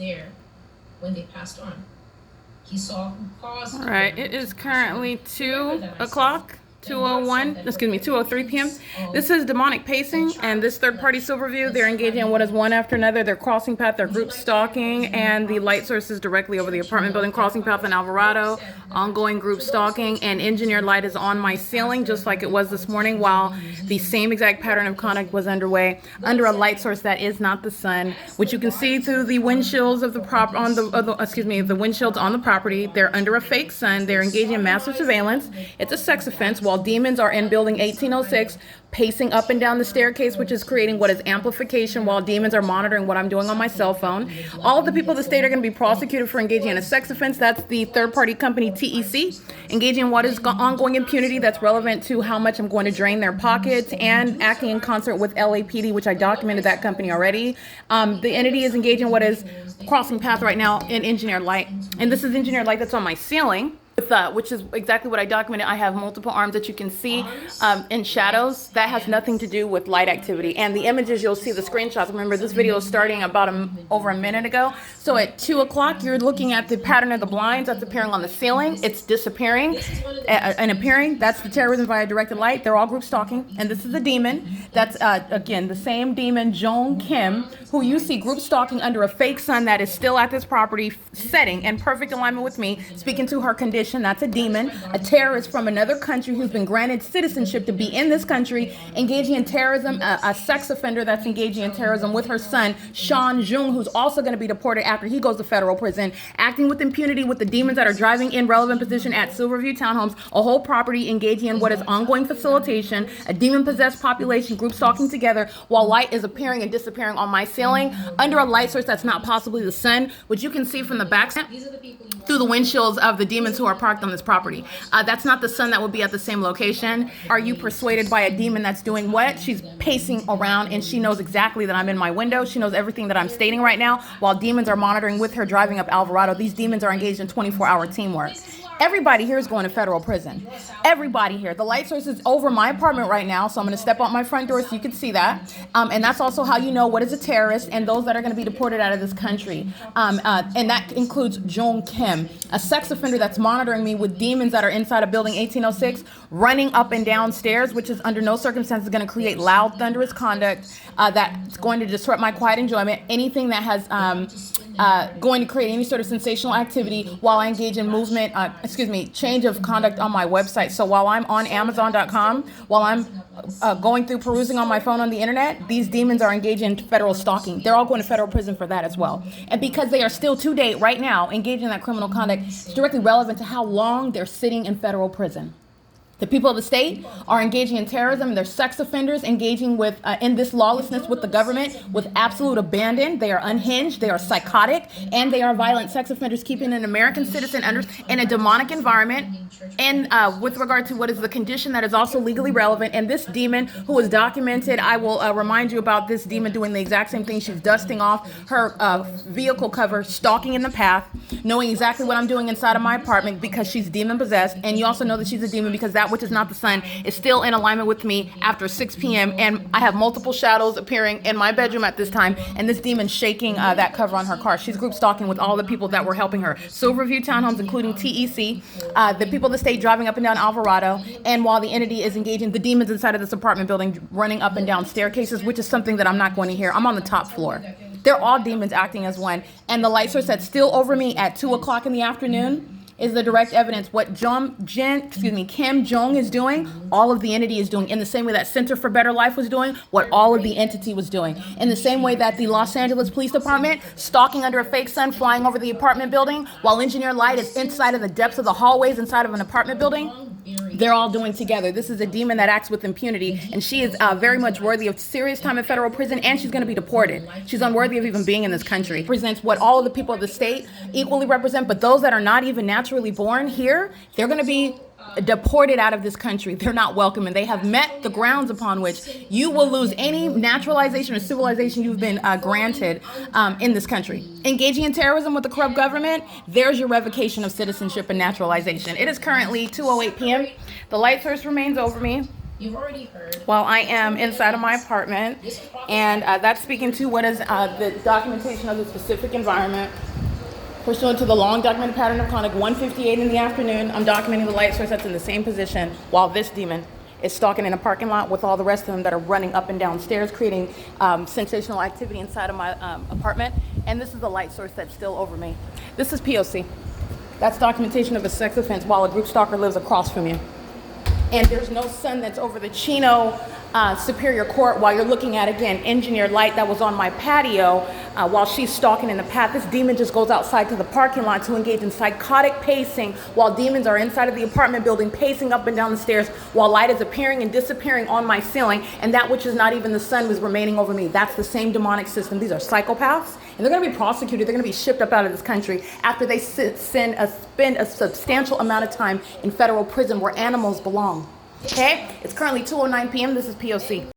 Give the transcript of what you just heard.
there when they passed on. He saw who caused. All right, it is currently 2 o'clock. 2:03 p.m. This is demonic pacing, and this third-party Silverview, they're engaging in what is one after another. They're crossing path, they're group stalking, and the light source is directly over the apartment building, crossing path in Alvarado, ongoing group stalking, and engineered light is on my ceiling, just like it was this morning, while the same exact pattern of conduct was underway under a light source that is not the sun, which you can see through the windshields of the the windshields on the property. They're under a fake sun. They're engaging in massive surveillance. It's a sex offense, while demons are in building 1806, pacing up and down the staircase, which is creating what is amplification, while demons are monitoring what I'm doing on my cell phone. All of the people of the state are going to be prosecuted for engaging in a sex offense. That's the third-party company P.O.C, engaging in what is ongoing impunity that's relevant to how much I'm going to drain their pockets, and acting in concert with LAPD, which I documented that company already. The entity is engaging in what is crossing path right now in engineered light, and this is engineered light that's on my ceiling. Which is exactly what I documented. I have multiple arms that you can see in shadows. That has nothing to do with light activity. And the images, you'll see the screenshots. Remember, this video is starting about over a minute ago. So at 2 o'clock, you're looking at the pattern of the blinds that's appearing on the ceiling. It's disappearing and appearing. That's the terrorism via directed light. They're all group stalking. And this is a demon. That's, again, the same demon, Jong Kim, who you see group stalking under a fake sun that is still at this property, setting in perfect alignment with me, speaking to her condition. That's a demon, a terrorist from another country who's been granted citizenship to be in this country, engaging in terrorism, a sex offender that's engaging in terrorism with her son, Sean Jung, who's also going to be deported after he goes to federal prison, acting with impunity with the demons that are driving in relevant position at Silverview Townhomes, a whole property engaging in what is ongoing facilitation, a demon-possessed population group stalking together, while light is appearing and disappearing on my ceiling under a light source that's not possibly the sun, which you can see from the back through the windshields of the demons who are parked on this property. That's not the sun that would be at the same location. Are you persuaded by a demon that's doing what? She's pacing around, and she knows exactly that I'm in my window. She knows everything that I'm stating right now, while demons are monitoring with her driving up Alvarado. These demons are engaged in 24-hour teamwork. Everybody here is going to federal prison. Everybody here. The light source is over my apartment right now, so I'm going to step out my front door so you can see that. And that's also how you know what is a terrorist and those that are going to be deported out of this country. And that includes Jong Kim, a sex offender that's monitoring me with demons that are inside of building 1806, running up and down stairs, which is under no circumstances going to create loud, thunderous conduct that's going to disrupt my quiet enjoyment. Anything that has going to create any sort of sensational activity while I engage in movement, change of conduct on my website. So while I'm on Amazon.com, while I'm going through perusing on my phone on the internet, these demons are engaged in federal stalking. They're all going to federal prison for that as well. And because they are still to date right now engaged in that criminal conduct, it's directly relevant to how long they're sitting in federal prison. The people of the state are engaging in terrorism. They're sex offenders engaging with in this lawlessness with the government with absolute abandon. They are unhinged. They are psychotic, and they are violent sex offenders, keeping an American citizen in a demonic environment. And with regard to what is the condition that is also legally relevant, and this demon who is documented, I will remind you about this demon doing the exact same thing. She's dusting off her vehicle cover, stalking in the path, knowing exactly what I'm doing inside of my apartment because she's demon possessed. And you also know that she's a demon because that which is not the sun is still in alignment with me after 6 p.m. And I have multiple shadows appearing in my bedroom at this time, and this demon shaking that cover on her car. She's group stalking with all the people that were helping her. Silverview Townhomes, including TEC, the people of the state driving up and down Alvarado, and while the entity is engaging the demons inside of this apartment building, running up and down staircases, which is something that I'm not going to hear. I'm on the top floor. They're all demons acting as one. And the light source that's still over me at 2 o'clock in the afternoon is the direct evidence. What Kim Jong is doing, all of the entity is doing, in the same way that Center for Better Life was doing, what all of the entity was doing. In the same way that the Los Angeles Police Department, stalking under a fake sun, flying over the apartment building, while engineer light is inside of the depths of the hallways inside of an apartment building, they're all doing together. This is a demon that acts with impunity, and she is very much worthy of serious time in federal prison, and she's going to be deported. She's unworthy of even being in this country. Represents what all of the people of the state equally represent, but those that are not even naturally born here, they're going to be deported out of this country. They're not welcome, and they have met the grounds upon which you will lose any naturalization or civilization you've been granted in this country. Engaging in terrorism with the corrupt government, there's your revocation of citizenship and naturalization. It is currently 2:08 p.m. The light source remains over me. You've already heard. while I am inside of my apartment, and that's speaking to what is the documentation of the specific environment. Pursuant to the long documented pattern of conduct, 1:58 in the afternoon, I'm documenting the light source that's in the same position while this demon is stalking in a parking lot with all the rest of them that are running up and down stairs, creating sensational activity inside of my apartment. And this is the light source that's still over me. This is P.O.C. That's documentation of a sex offense while a group stalker lives across from you. And there's no sun that's over the Chino Superior Court while you're looking at, again, engineered light that was on my patio while she's stalking in the path. This demon just goes outside to the parking lot to engage in psychotic pacing while demons are inside of the apartment building, pacing up and down the stairs while light is appearing and disappearing on my ceiling, and that which is not even the sun was remaining over me. That's the same demonic system. These are psychopaths, and they're going to be prosecuted. They're going to be shipped up out of this country after they spend a substantial amount of time in federal prison where animals belong. Okay? It's currently 2:09 p.m. This is P.O.C.